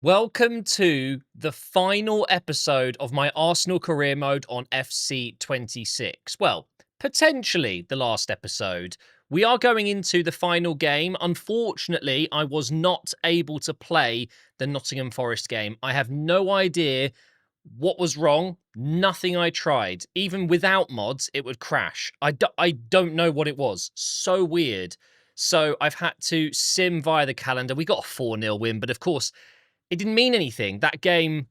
Welcome to the final episode of my Arsenal career mode on FC26. Well, potentially the last episode. We are going into the final game. Unfortunately, I was not able to play the Nottingham Forest game. I have no idea what was wrong. Nothing I tried. Even without mods, it would crash. I don't know what it was. So weird. So I've had to sim via the calendar. We got a 4-0 win, but of course, it didn't mean anything. That game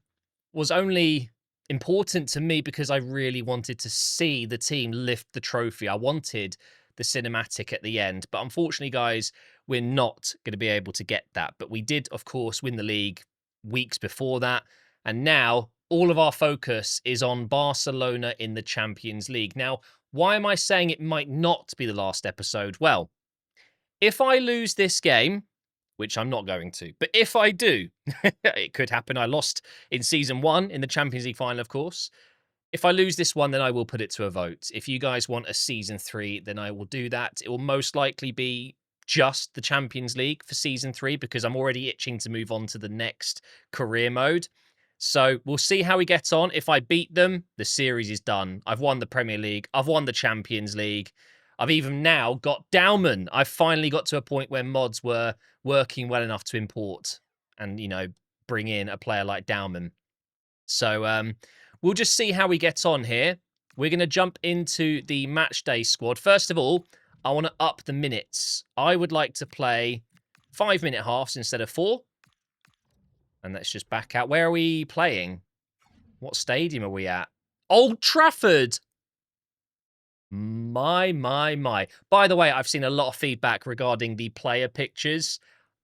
was only important to me because I really wanted to see the team lift the trophy. I wanted the cinematic at the end. But unfortunately, guys, we're not going to be able to get that. But we did, of course, win the league weeks before that. And now all of our focus is on Barcelona in the Champions League. Now, why am I saying it might not be the last episode? Well, if I lose this game, which I'm not going to, but if I do, it could happen. I lost in Season 1 in the Champions League final, of course. If I lose this one, then I will put it to a vote. If you guys want a Season 3, then I will do that. It will most likely be just the Champions League for Season 3 because I'm already itching to move on to the next career mode. So we'll see how we get on. If I beat them, the series is done. I've won the Premier League. I've won the Champions League. I've even now got Dowman. I've finally got to a point where mods were working well enough to import and, you know, bring in a player like Dowman. So we'll just see how we get on here. We're going to jump into the match day squad. First of all, I want to up the minutes. I would like to play 5-minute halves instead of 4. And let's just back out. Where are we playing? What stadium are we at? Old Trafford! My. By the way, I've seen a lot of feedback regarding the player pictures.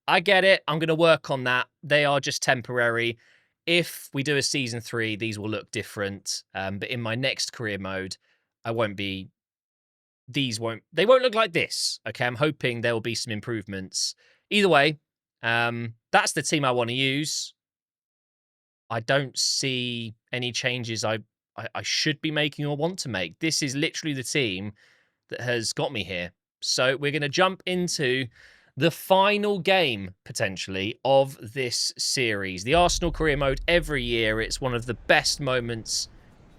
I get it. I'm going to work on that. They are just temporary. If we do a Season 3, these will look different. But in my next career mode, I won't be... They won't look like this. Okay, I'm hoping there will be some improvements. Either way, that's the team I want to use. I don't see any changes I should be making or want to make. This is literally the team that has got me here. So we're going to jump into the final game, potentially, of this series. The Arsenal career mode, every year, it's one of the best moments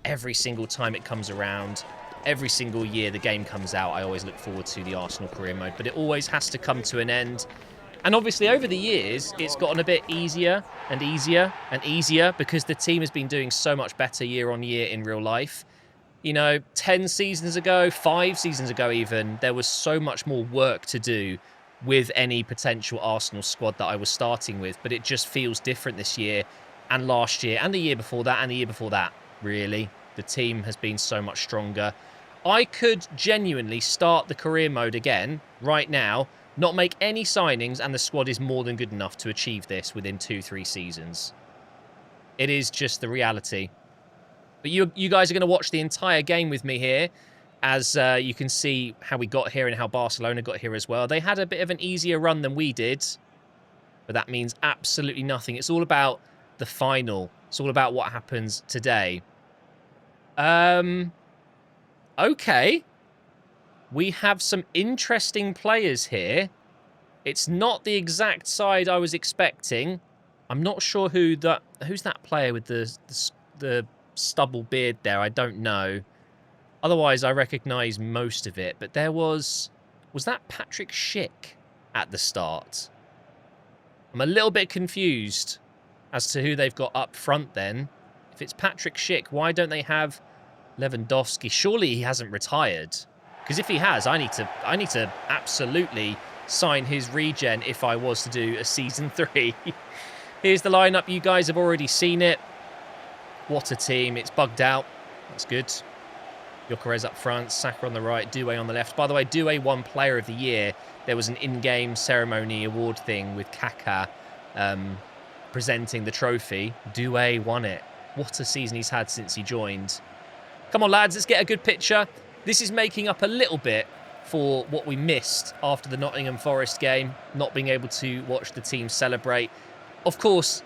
every single time it comes around. Every single year the game comes out, I always look forward to the Arsenal career mode, but it always has to come to an end. And obviously, over the years, it's gotten a bit easier and easier and easier because the team has been doing so much better year on year in real life. You know, 10 seasons ago, 5 seasons ago even, there was so much more work to do with any potential Arsenal squad that I was starting with. But it just feels different this year and last year and the year before that and the year before that, really. The team has been so much stronger. I could genuinely start the career mode again right now, not make any signings, and the squad is more than good enough to achieve this within 2-3 seasons. It is just the reality. But you guys are going to watch the entire game with me here, as you can see how we got here and how Barcelona got here as well. They had a bit of an easier run than we did, but that means absolutely nothing. It's all about the final. It's all about what happens today. Okay. We have some interesting players here. It's not the exact side I was expecting. I'm not sure who's that player with the stubble beard there. I don't know. Otherwise, I recognise most of it. But there was that Patrick Schick at the start? I'm a little bit confused as to who they've got up front then. If it's Patrick Schick, why don't they have Lewandowski? Surely he hasn't retired. Because if he has, I need to absolutely sign his regen if I was to do a Season 3. Here's the lineup. You guys have already seen it. What a team. It's bugged out. That's good. Gyökeres up front, Saka on the right, Doué on the left. By the way, Doué won Player of the Year. There was an in-game ceremony award thing with Kaká presenting the trophy. Doué won it. What a season he's had since he joined. Come on, lads, let's get a good picture. This is making up a little bit for what we missed after the Nottingham Forest game, not being able to watch the team celebrate. Of course,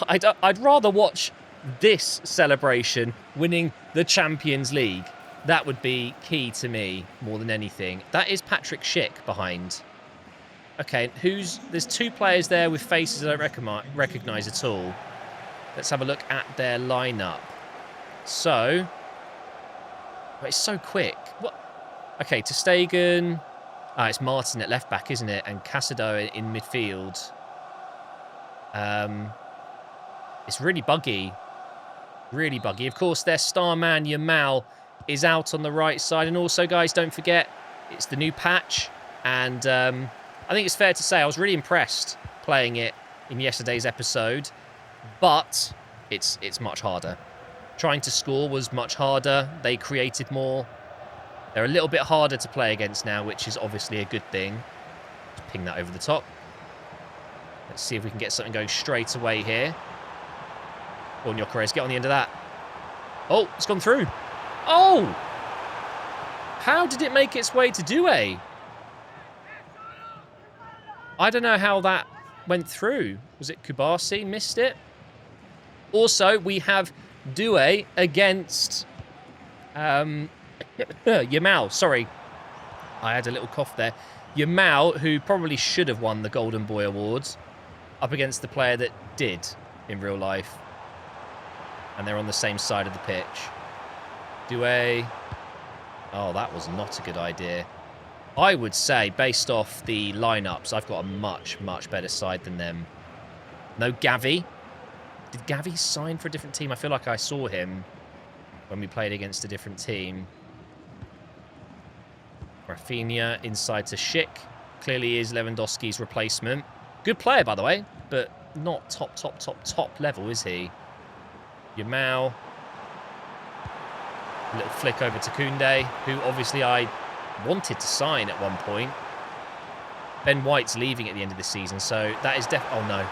I'd rather watch this celebration winning the Champions League. That would be key to me more than anything. That is Patrick Schick behind. Okay, there's 2 players there with faces I don't recognise at all. Let's have a look at their lineup. So, it's so quick. What? Okay, ter Stegen. It's Martin at left back, isn't it? And Casado in midfield. It's really buggy. Really buggy. Of course, their star man, Yamal, is out on the right side. And also, guys, don't forget, it's the new patch. And I think it's fair to say I was really impressed playing it in yesterday's episode. But it's much harder. Trying to score was much harder. They created more. They're a little bit harder to play against now, which is obviously a good thing. Just ping that over the top. Let's see if we can get something going straight away here. Go on, Gyökeres, get on the end of that. Oh, it's gone through. Oh! How did it make its way to Due? I don't know how that went through. Was it Kubasi? Missed it? Also, we have Due against Yamal. Sorry. I had a little cough there. Yamal, who probably should have won the Golden Boy Awards, up against the player that did in real life. And they're on the same side of the pitch. Due. Oh, that was not a good idea. I would say, based off the lineups, I've got a much, much better side than them. No Gavi. Did Gavi sign for a different team? I feel like I saw him when we played against a different team. Rafinha inside to Schick. Clearly is Lewandowski's replacement. Good player, by the way, but not top level, is he? Yamal. A little flick over to Koundé, who obviously I wanted to sign at one point. Ben White's leaving at the end of the season, so that is oh no.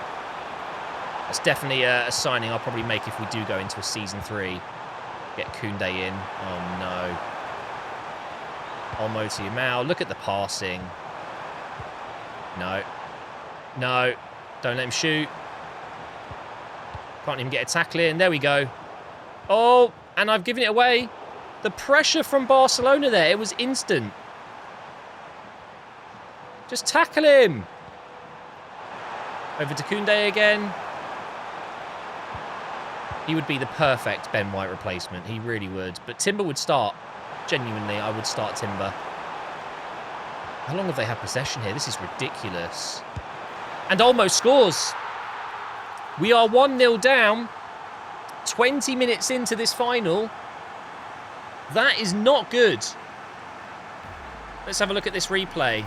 That's definitely a signing I'll probably make if we do go into a Season 3. Get Koundé in. Oh no. Olmo to Yamal. Look at the passing. No. No. Don't let him shoot. Can't even get a tackle in. There we go. Oh, and I've given it away. The pressure from Barcelona there, it was instant. Just tackle him. Over to Koundé again. He would be the perfect Ben White replacement. He really would. But Timber would start. Genuinely, I would start Timber. How long have they had possession here? This is ridiculous. And almost scores. We are 1-0 down. 20 minutes into this final. That is not good. Let's have a look at this replay.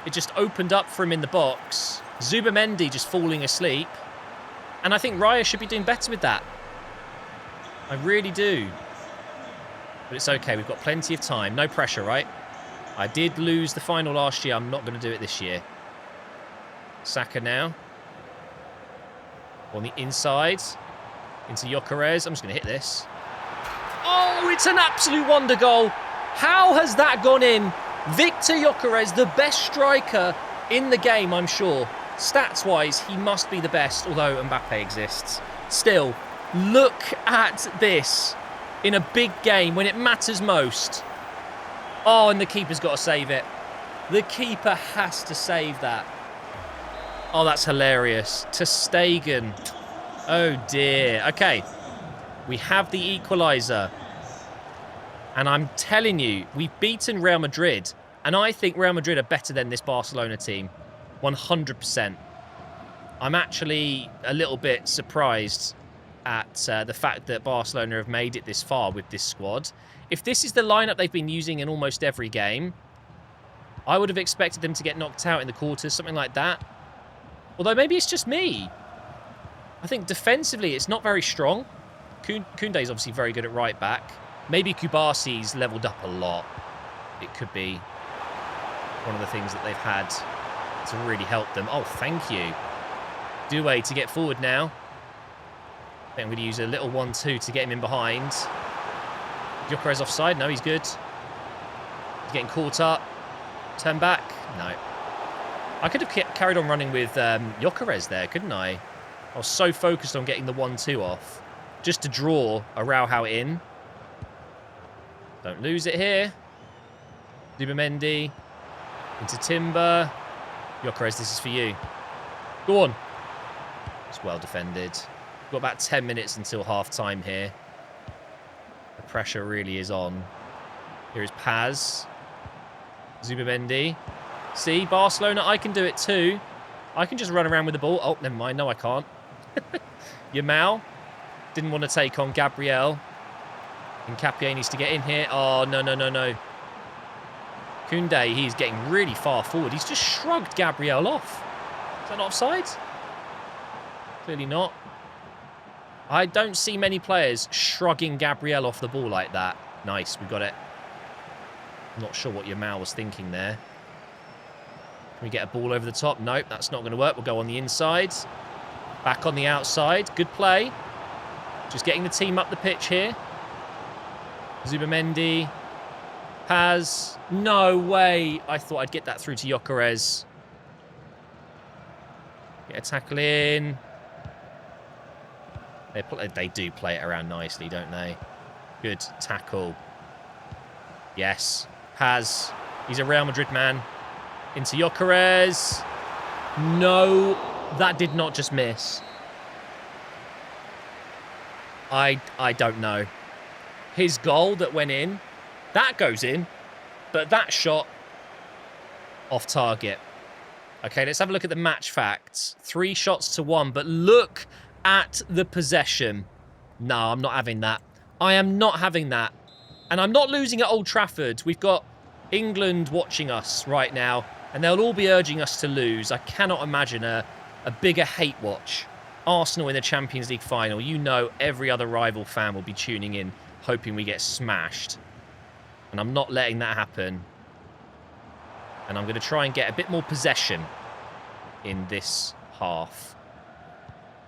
It just opened up for him in the box. Zubamendi just falling asleep. And I think Raya should be doing better with that. I really do. But it's okay. We've got plenty of time. No pressure, right? I did lose the final last year. I'm not going to do it this year. Saka now. On the inside. Into Gyökeres. I'm just going to hit this. Oh, it's an absolute wonder goal. How has that gone in? Victor Gyökeres, the best striker in the game, I'm sure. Stats-wise, he must be the best, although Mbappe exists. Still, look at this in a big game when it matters most. Oh, and the keeper's got to save it. The keeper has to save that. Oh, that's hilarious. Ter Stegen. Oh, dear. Okay. We have the equalizer. And I'm telling you, we've beaten Real Madrid. And I think Real Madrid are better than this Barcelona team. 100%. I'm actually a little bit surprised at the fact that Barcelona have made it this far with this squad. If this is the lineup they've been using in almost every game, I would have expected them to get knocked out in the quarters, something like that. Although maybe it's just me. I think defensively it's not very strong. Koundé is obviously very good at right back. Maybe Kubasi's leveled up a lot. It could be one of the things that they've had to really help them. Oh, thank you. Due to get forward now. I think I'm going to use a little 1-2 to get him in behind. Gyökeres offside. No, he's good. He's getting caught up. Turn back. No. I could have carried on running with Gyökeres there, couldn't I? I was so focused on getting the 1-2 off. Just to draw Araujo in. Don't lose it here. Zubimendi. Into Timber. Gyökeres, this is for you. Go on. It's well defended. We've got about 10 minutes until half-time here. The pressure really is on. Here is Paz. Zubimendi. See, Barcelona, I can do it too. I can just run around with the ball. Oh, never mind. No, I can't. Yamal didn't want to take on Gabriel. And Capie needs to get in here. Oh, no, no, no, no. Koundé, he's getting really far forward. He's just shrugged Gabriel off. Is that not offside? Clearly not. I don't see many players shrugging Gabriel off the ball like that. Nice, we got it. I'm not sure what Yamal was thinking there. Can we get a ball over the top? Nope, that's not going to work. We'll go on the inside. Back on the outside. Good play. Just getting the team up the pitch here. Zubimendi. Paz. No way. I thought I'd get that through to Gyökeres. Get a tackle in. They do play it around nicely, don't they? Good tackle. Yes. Paz. He's a Real Madrid man. Into Gyökeres. No, that did not just miss. I don't know. His goal that went in, that goes in. But that shot, off target. Okay, let's have a look at the match facts. 3 shots to 1, but look at the possession. No, I'm not having that. I am not having that. And I'm not losing at Old Trafford. We've got England watching us right now, and they'll all be urging us to lose. I cannot imagine a bigger hate watch. Arsenal in the Champions League final. You know every other rival fan will be tuning in, hoping we get smashed. And I'm not letting that happen. And I'm going to try and get a bit more possession in this half.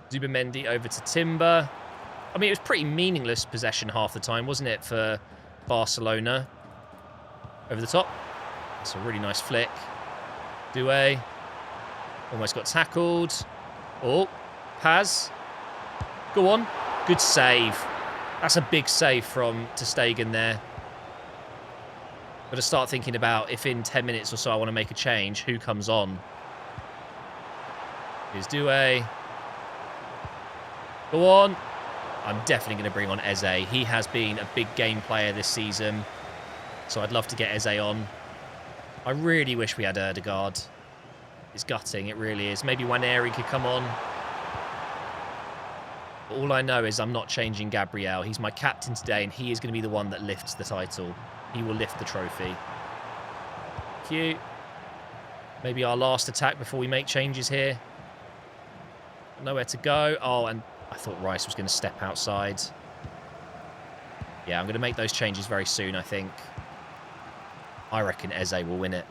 Zubimendi over to Timber. I mean, it was pretty meaningless possession half the time, wasn't it, for Barcelona? Over the top. That's a really nice flick. Doué. Almost got tackled. Oh, Paz. Go on. Good save. That's a big save from ter Stegen there. Got to start thinking about if in 10 minutes or so I want to make a change, who comes on. Here's Doué. Go on. I'm definitely going to bring on Eze. He has been a big game player this season, so I'd love to get Eze on. I really wish we had Ødegaard. It's gutting, it really is. Maybe Waneri could come on. But all I know is I'm not changing Gabriel. He's my captain today, and he is going to be the one that lifts the title. He will lift the trophy. Cute. Maybe our last attack before we make changes here. Nowhere to go. Oh, and I thought Rice was going to step outside. Yeah, I'm going to make those changes very soon, I think. I reckon Eze will win it.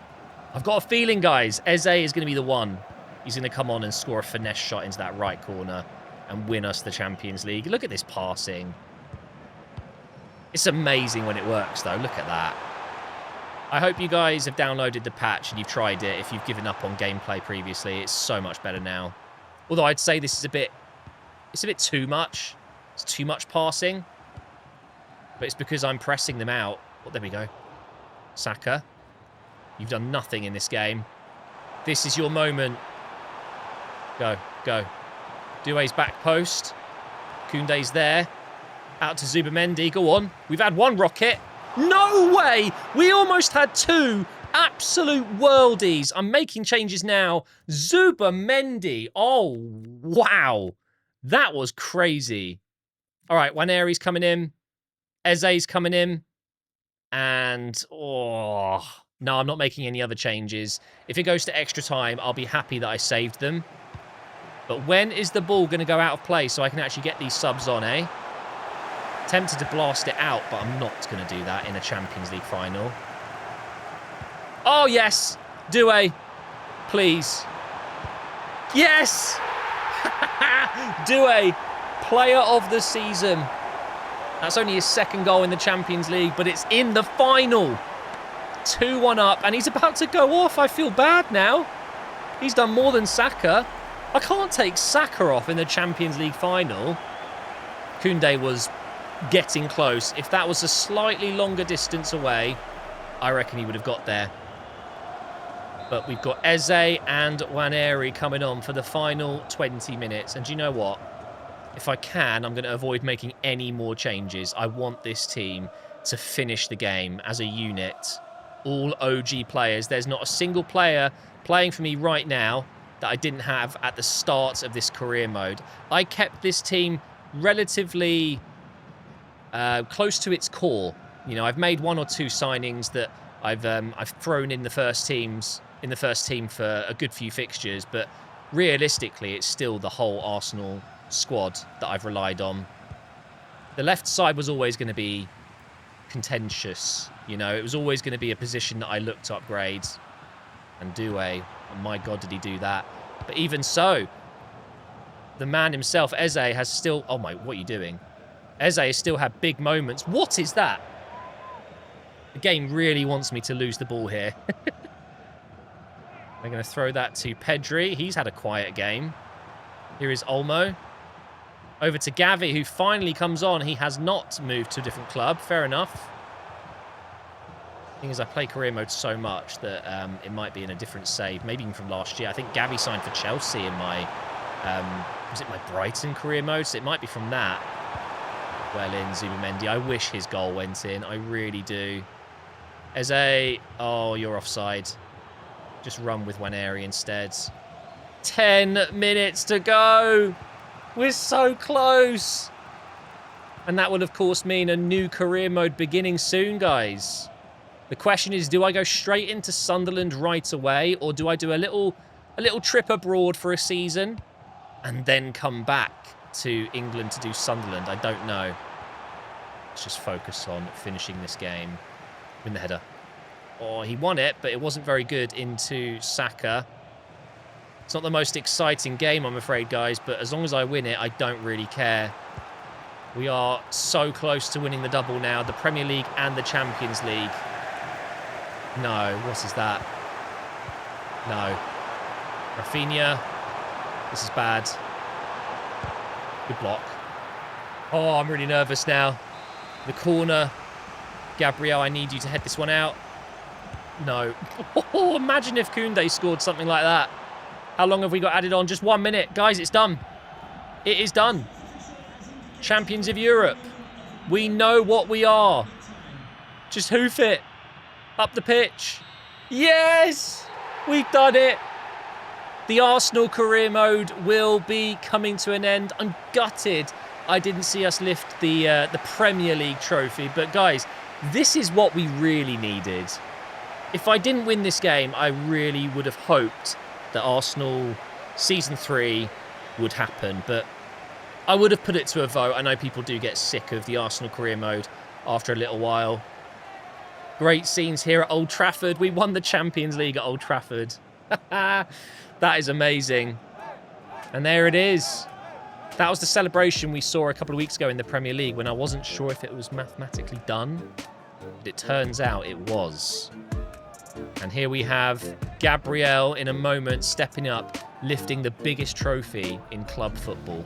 I've got a feeling, guys, Eze is going to be the one. He's going to come on and score a finesse shot into that right corner and win us the Champions League. Look at this passing. It's amazing when it works, though. Look at that. I hope you guys have downloaded the patch and you've tried it. If you've given up on gameplay previously, it's so much better now. Although I'd say this is it's a bit too much. It's too much passing. But it's because I'm pressing them out. Well, there we go. Saka. You've done nothing in this game. This is your moment. Go, go. Doué's back post. Koundé's there. Out to Zubimendi. Go on. We've had one rocket. No way! We almost had 2 absolute worldies. I'm making changes now. Zubimendi. Oh, wow. That was crazy. All right, Waneri's coming in. Eze's coming in. And, oh, no, I'm not making any other changes. If it goes to extra time, I'll be happy that I saved them. But when is the ball going to go out of play so I can actually get these subs on, eh? Tempted to blast it out, but I'm not going to do that in a Champions League final. Oh, yes. Doué. Please. Yes. Doué. Player of the season. That's only his 2nd goal in the Champions League, but it's in the final. 2-1 up, and he's about to go off. I feel bad now. He's done more than Saka. I can't take Saka off in the Champions League final. Koundé was getting close. If that was a slightly longer distance away, I reckon he would have got there. But we've got Eze and Nwaneri coming on for the final 20 minutes. And do you know what? If I can, I'm going to avoid making any more changes. I want this team to finish the game as a unit. All OG players. There's not a single player playing for me right now that I didn't have at the start of this career mode. I kept this team relatively close to its core. You know, I've made 1 or 2 signings that I've thrown in the first team for a good few fixtures, but realistically, it's still the whole Arsenal squad that I've relied on. The left side was always going to be contentious. You know, it was always going to be a position that I looked to upgrade. And Due, oh my God, did he do that? But even so, the man himself, Eze, has still... Oh my, what are you doing? Eze has still had big moments. What is that? The game really wants me to lose the ball here. They're going to throw that to Pedri. He's had a quiet game. Here is Olmo. Over to Gavi, who finally comes on. He has not moved to a different club. Fair enough. The thing is, I play career mode so much that it might be in a different save. Maybe even from last year. I think Gavi signed for Chelsea in my... was it my Brighton career mode? So it might be from that. Well in, Zubamendi. I wish his goal went in. I really do. Eze... Oh, you're offside. Just run with Nwaneri instead. 10 minutes to go. We're so close. And that will, of course, mean a new career mode beginning soon, guys. The question is, do I go straight into Sunderland right away, or do I do a little trip abroad for a season and then come back to England to do Sunderland? I don't know. Let's just focus on finishing this game. Win the header. Oh, he won it, but it wasn't very good into Saka. It's not the most exciting game, I'm afraid, guys, but as long as I win it, I don't really care. We are so close to winning the double now, the Premier League and the Champions League. No, what is that? No. Rafinha. This is bad. Good block. Oh, I'm really nervous now. The corner. Gabriel, I need you to head this one out. No. Oh, imagine if Koundé scored something like that. How long have we got added on? Just 1 minute. Guys, it's done. It is done. Champions of Europe. We know what we are. Just hoof it. Up the pitch. Yes! We've done it. The Arsenal career mode will be coming to an end. I'm gutted I didn't see us lift the Premier League trophy. But guys, this is what we really needed. If I didn't win this game, I really would have hoped that Arsenal Season 3 would happen. But I would have put it to a vote. I know people do get sick of the Arsenal career mode after a little while. Great scenes here at Old Trafford. We won the Champions League at Old Trafford. That is amazing. And there it is. That was the celebration we saw a couple of weeks ago in the Premier League when I wasn't sure if it was mathematically done. But it turns out it was. And here we have Gabriel in a moment stepping up, lifting the biggest trophy in club football.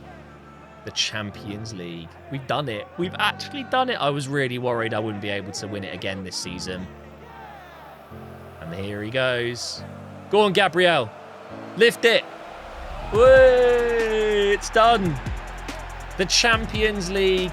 The Champions League. We've done it. We've actually done it. I was really worried I wouldn't be able to win it again this season. And here he goes. Go on, Gabriel. Lift it. Whee! It's done. The Champions League.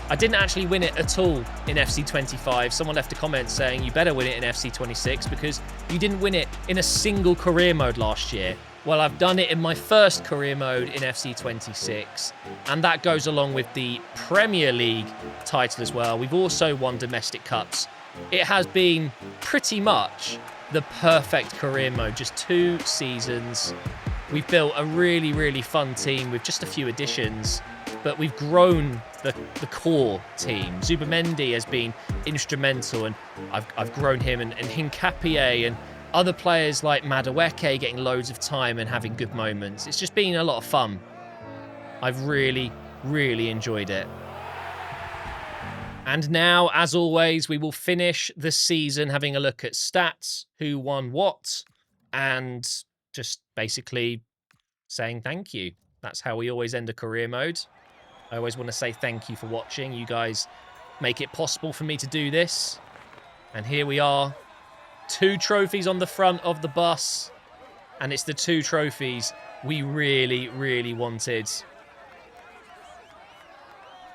I didn't actually win it at all in FC25. Someone left a comment saying you better win it in FC26 because you didn't win it in a single career mode last year. Well, I've done it in my first career mode in FC26, and that goes along with the Premier League title as well. We've also won domestic cups. It has been pretty much the perfect career mode, just 2 seasons. We've built a really, really fun team with just a few additions, but we've grown the core team. Zubamendi has been instrumental, and I've grown him, and Hincapie and other players like Madueke getting loads of time and having good moments. It's just been a lot of fun. I've really, really enjoyed it. And now, as always, we will finish the season having a look at stats, who won what, and just basically saying thank you. That's how we always end a career mode. I always want to say thank you for watching. You guys make it possible for me to do this. And here we are. 2 trophies on the front of the bus. And it's the 2 trophies we really, really wanted.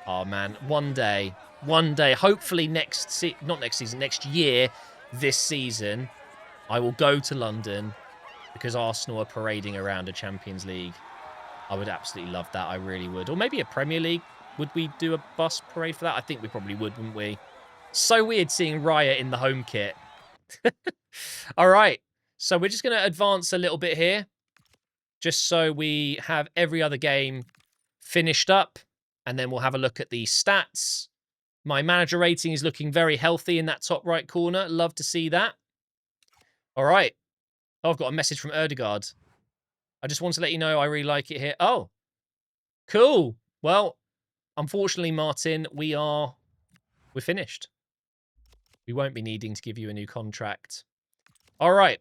Oh, man. One day, hopefully next year, this season, I will go to London because Arsenal are parading around a Champions League. I would absolutely love that. I really would. Or maybe a Premier League. Would we do a bus parade for that? I think we probably would, wouldn't we? So weird seeing Raya in the home kit. All right. So we're just going to advance a little bit here. Just so we have every other game finished up. And then we'll have a look at the stats. My manager rating is looking very healthy in that top right corner. Love to see that. All right. Oh, I've got a message from Erdegaard. I just want to let you know I really like it here. Oh, cool. Well, unfortunately, Martin, we're finished. We won't be needing to give you a new contract. All right.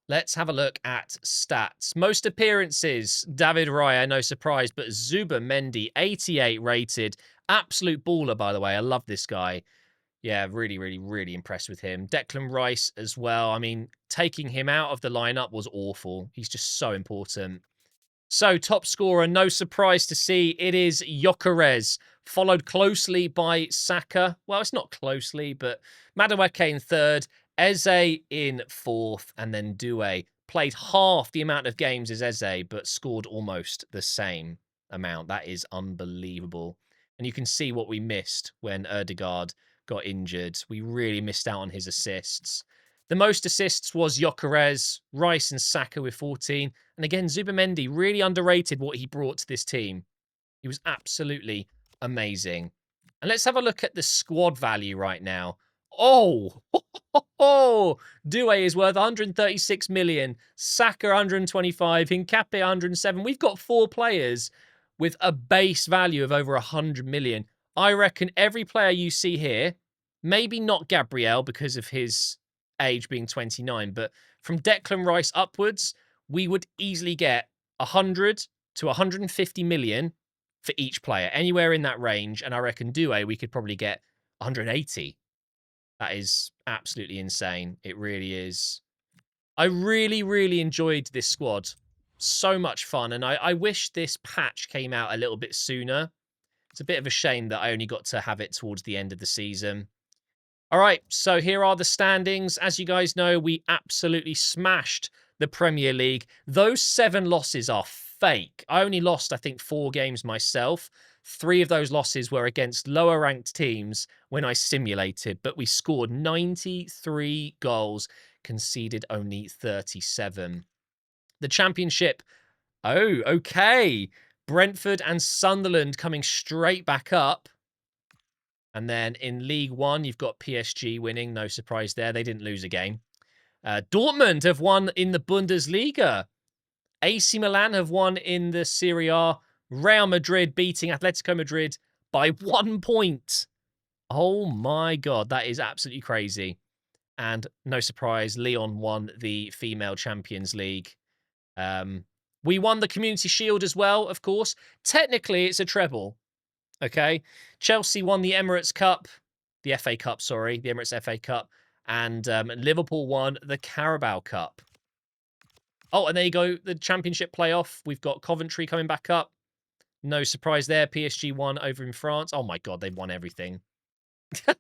Let's have a look at stats. Most appearances, David Raya, no surprise, but Zuba Mendy, 88 rated. Absolute baller, by the way. I love this guy. Yeah, really, really, really impressed with him. Declan Rice as well. I mean, taking him out of the lineup was awful. He's just so important. So, top scorer, no surprise to see, it is Gyökeres, followed closely by Saka. Well, it's not closely, but Madueke in 3rd, Eze in 4th, and then Doué. Played half the amount of games as Eze, but scored almost the same amount. That is unbelievable. And you can see what we missed when Erdegaard got injured. We really missed out on his assists. The most assists was Gyökeres, Rice and Saka with 14. And again, Zubimendi, really underrated what he brought to this team. He was absolutely amazing. And let's have a look at the squad value right now. Oh, Doué is worth 136 million, Saka 125, Hincapié 107. We've got 4 players with a base value of over 100 million. I reckon every player you see here, maybe not Gabriel because of his age being 29, but from Declan Rice upwards, we would easily get 100 to 150 million for each player, anywhere in that range. And I reckon Doué, we could probably get 180. That is absolutely insane. It really is. I really, really enjoyed this squad. So much fun. And I wish this patch came out a little bit sooner. It's a bit of a shame that I only got to have it towards the end of the season. All right, so here are the standings. As you guys know, we absolutely smashed the Premier League. Those 7 losses are fake. I only lost, I think, 4 games myself. 3 of those losses were against lower ranked teams when I simulated, but we scored 93 goals, conceded only 37. The Championship, oh, okay. Brentford and Sunderland coming straight back up. And then in League One, you've got PSG winning. No surprise there. They didn't lose a game. Dortmund have won in the Bundesliga. AC Milan have won in the Serie A. Real Madrid beating Atletico Madrid by 1 point. Oh my God, that is absolutely crazy. And no surprise, Lyon won the Female Champions League. We won the Community Shield as well, of course. Technically, it's a treble. Okay. Chelsea won the Emirates Cup. The FA Cup, sorry. The Emirates FA Cup. And Liverpool won the Carabao Cup. Oh, and there you go. The Championship playoff. We've got Coventry coming back up. No surprise there. PSG won over in France. Oh my God, they've won everything.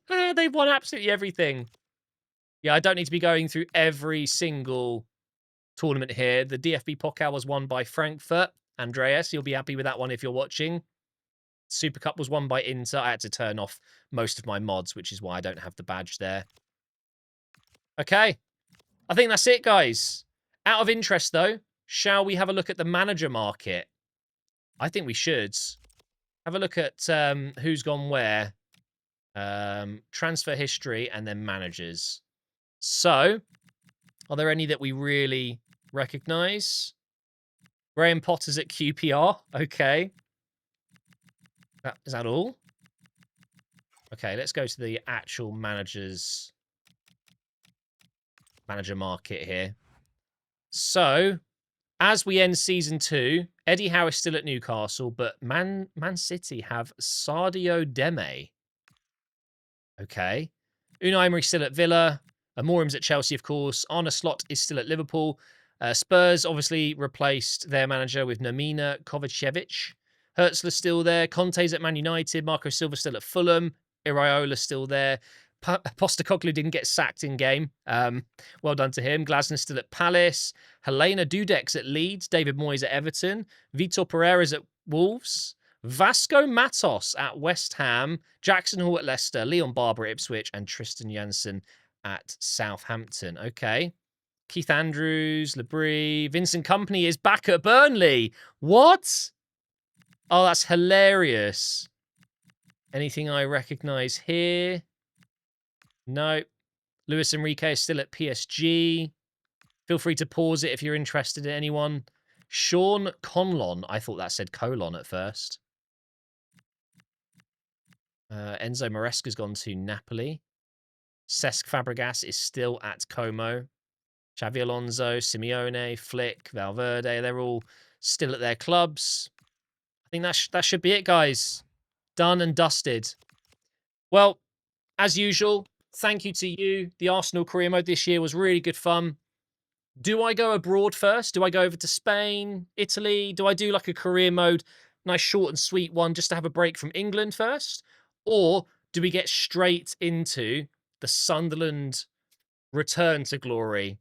They've won absolutely everything. Yeah, I don't need to be going through every single tournament here. The DFB Pokal was won by Frankfurt. Andreas, you'll be happy with that one if you're watching. Super Cup was won by Inter. I had to turn off most of my mods, which is why I don't have the badge there. Okay. I think that's it, guys. Out of interest, though, shall we have a look at the manager market? I think we should. Have a look at who's gone where. Transfer history and then managers. So, are there any that we really recognise? Graham Potter's at QPR. Okay. Is that all? Okay, let's go to the actual manager market here. So, as we end season 2, Eddie Howe is still at Newcastle, but Man City have Sadio Deme. Okay. Unai Emery still at Villa. Amorim's at Chelsea, of course. Arne Slot is still at Liverpool. Spurs obviously replaced their manager with Nemanja Kovacevic. Hertzler's still there. Conte's at Man United. Marco Silva still at Fulham. Iraola's still there. Postecoglou didn't get sacked in game. Well done to him. Glasner's still at Palace. Helena Dudek's at Leeds. David Moyes at Everton. Vitor Pereira's at Wolves. Vasco Matos at West Ham. Jackson Hall at Leicester. Leon Barber at Ipswich. And Tristan Janssen at Southampton. Okay. Keith Andrews, Labrie. Vincent Kompany is back at Burnley. What? Oh, that's hilarious. Anything I recognise here? No. Luis Enrique is still at PSG. Feel free to pause it if you're interested in anyone. Sean Conlon. I thought that said colon at first. Enzo Maresca's gone to Napoli. Cesc Fabregas is still at Como. Xavi Alonso, Simeone, Flick, Valverde, they're all still at their clubs. I think that should be it, guys. Done and dusted. Well, as usual, thank you to you. The Arsenal career mode this year was really good fun. Do I go abroad first? Do I go over to Spain, Italy? Do I do like a career mode, nice short and sweet one just to have a break from England first? Or do we get straight into the Sunderland return to glory?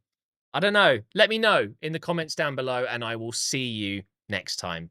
I don't know. Let me know in the comments down below and I will see you next time.